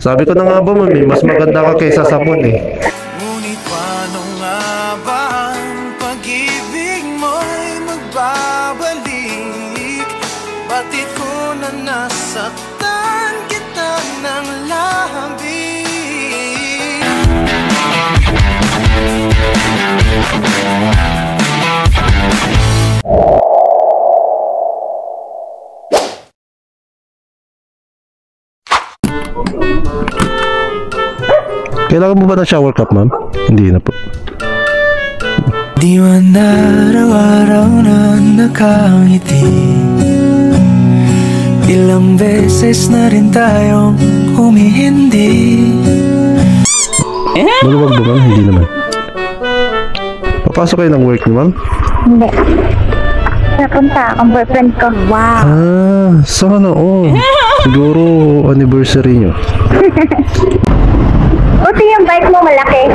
Sabi ko na nga ba, ma'am, mas maganda ka kaysa sa moon eh. Ngunit paano nga ba ang pag-ibig mo'y magbabalik? Batid ko na nasaktan kita ng labi. Kailangan mo ba ng shower cap, ma'am? Hindi na po. Di man araw-araw na nakangiti, ilang beses na rin tayong humihindi. Maluwag ba, ma'am? Hindi naman. Papasok kayo ng work niyo, ma'am? Hindi. Napunta akong boyfriend ko. Wow. Ah, sana all. Siguro anniversary nyo. Buti yung bike mo malaki.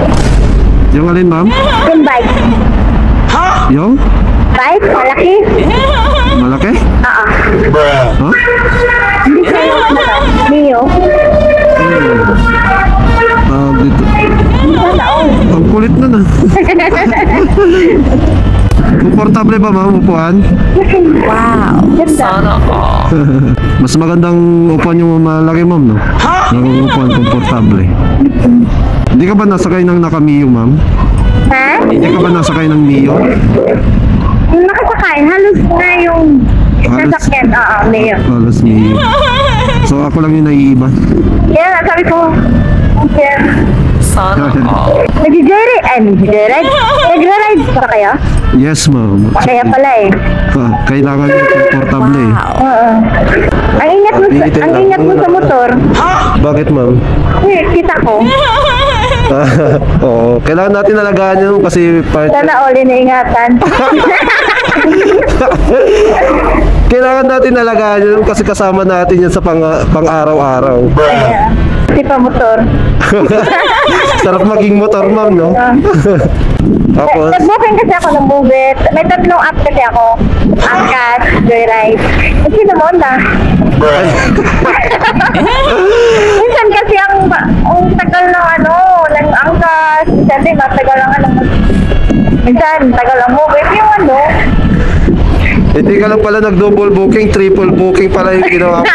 Yung alin, ma'am? Yung bike. Yung? Bike, malaki. Malaki? Oo. Ha? Hindi siya yung ano to. Mio. Dito. Sana all. Ang kulit na na. Komportable ba, ma'am, upuan? Wow. Ganda. Mas magandang upuan yung malaki, ma'am, no? Yung upuan, komportable. Hindi ka ba nasakay ng naka-Mio, ma'am? Ha? Hindi ka ba nasakay ng Mio? Yung nakasakay, halos na yung Halos. sasakyan. Oo, Mio. Halos Mio. So ako lang yung naiiba. Kaya nga, sabi ko, nag-joyride? Ay, nag-joyride? Nag-ride pa kayo? Yes, ma'am. Kaya pala eh. Kailangan yung komportable eh. Oo. Ang ingat mo sa motor. Bakit, ma'am? Kita ko. Oo. Kailangan natin alagaan yun kasi part... Sana all iniingatan. Kailangan natin alagaan yun kasi kasama natin yan sa pang-araw-araw. Di pa motor. Sarap maging motor, ma'am, no? Tapos, Nag-booking kasi ako ng movie. May 3 app kasi ako. Angkas, Joyride. Kasi naman na. Minsan kasi ang tagal ng ng Angkas. Minsan din matagal ang minsan tagal ang movie. Yung hindi ka lang pala nag-double booking, triple booking pala yung ginawa ko.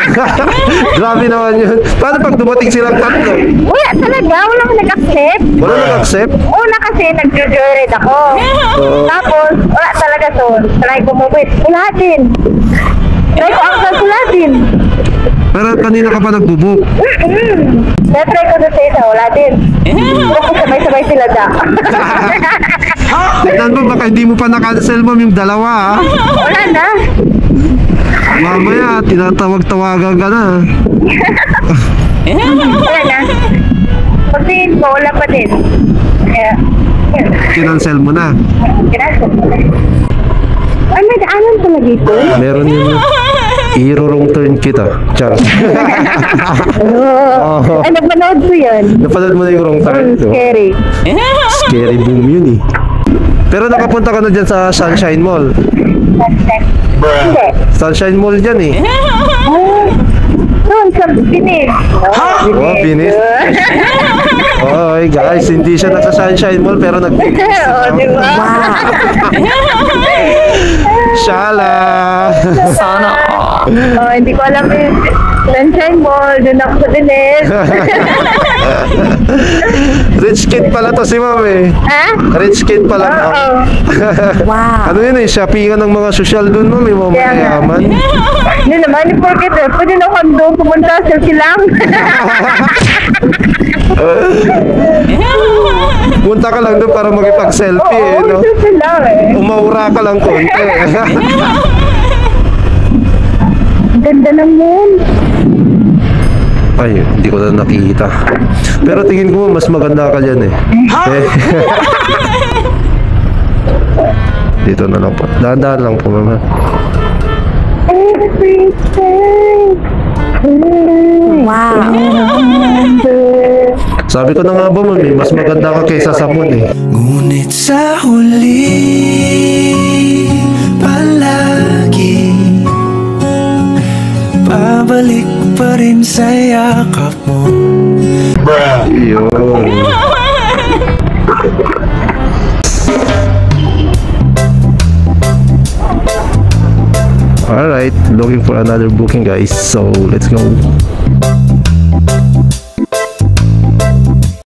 Grabe naman yun. Paano pag dumating silang tatlo? wala talaga. Walang nag-accept. Wala nag-accept? Una kasi nag-joyride ako. Tapos, wala talaga to. Try ko movie. Wala din. Try ko Angkas, wala din. Pero kanina ka pa nagbubook. Na-try ko doon sa isa, wala din. Tapos sabay-sabay sila da. Tignan mo, baka hindi mo pa na-cancel, ma'am, yung dalawa, ha? Wala na. Mamaya, tinatawag-tawagan ka na. Wala na. Pagtingin ko, wala pa din. Kaya, Kinancel mo na. kinaso. Ay, may daanan pala dito. Meron yun. I-wrong turn kita. Char. Ay, nagmanood ko yun. Napanood mo na yung wrong turn. Scary. Scary boom yun eh. Pero nakapunta ka na dyan sa Sunshine Mall. Hindi. Sunshine Mall dyan eh. Doon sa Binis. Oh, Binis. Oy guys, hindi siya nasa Sunshine Mall pero nag-Binis. Oo, di ba? Shala! Sana Oh, hindi ko alam yung Sunshine Mall. Doon ako sa Binis. Rich kid pala to si ma'am eh. Ha? Rich kid pala. Oo. Ano yun eh, shoppingan ng mga social dun ma'am, yung mga Kaya nga. mayayaman. Hindi naman, yung porket pwede na ako doon pumunta sa silang. Punta ka lang doon para makipag-selfie eh, no? Oo, sa silang eh. Umaura ka lang konti. Ganda ng moon. Ay, hindi ko na nakikita. Pero tingin ko mas maganda ka dyan eh. Dito na lang po. Dahan-dahan lang po, mama. Wow. Sabi ko na nga ba, mami, mas maganda ka kaysa sa moon eh. Ngunit sa huli palagi pabalik pa rin sa yakap mo. Yun. Alright, looking for another booking guys. So, let's go.